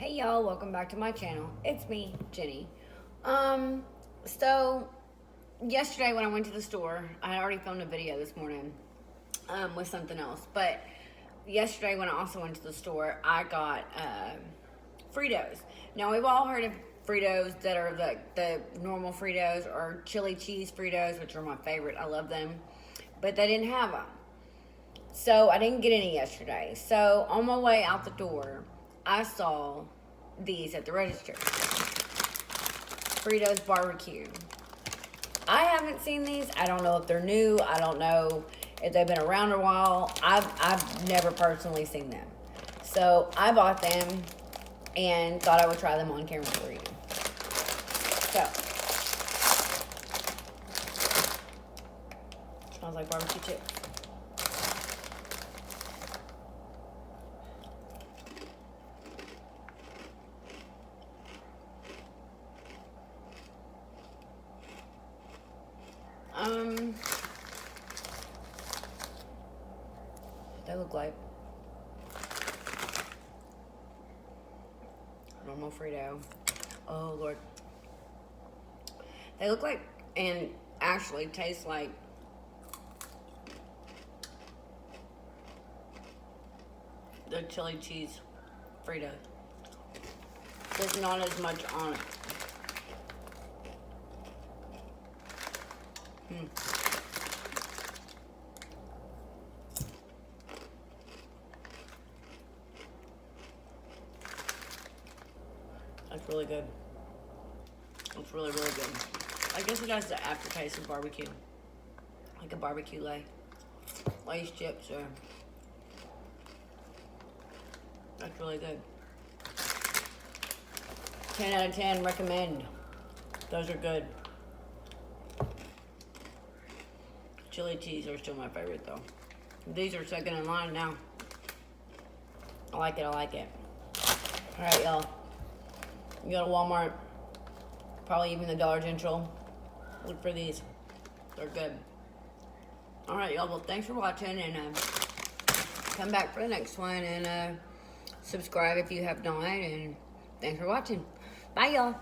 Hey y'all, welcome back to my channel. It's me, Jenny. So yesterday when I went to the store, I had already filmed a video this morning with something else. But yesterday when I also went to the store, I got Fritos. Now we've all heard of Fritos that are the normal Fritos or chili cheese Fritos, which are my favorite. I love them. But they didn't have them. So I didn't get any yesterday. So on my way out the door, I saw these at the register. Fritos barbecue. I haven't seen these. I don't know if they're new. I don't know if they've been around a while. I've never personally seen them. So I bought them and thought I would try them on camera for you. So smells like barbecue chips. They look like normal Frito. Oh Lord. They look like and actually taste like the chili cheese Frito. There's not as much on it. That's really good. It's really, really good. I guess it has the aftertaste of barbecue. Like a barbecue Lay's chips or... That's really good. 10 out of 10, recommend. Those are good. Chili cheese are still my favorite though. These are second in line now. I like it, I like it. Alright, y'all. You go to Walmart, probably even the Dollar General. Look for these. They're good. Alright, y'all. Well, thanks for watching, and come back for the next one, and subscribe if you have not, and thanks for watching. Bye, y'all.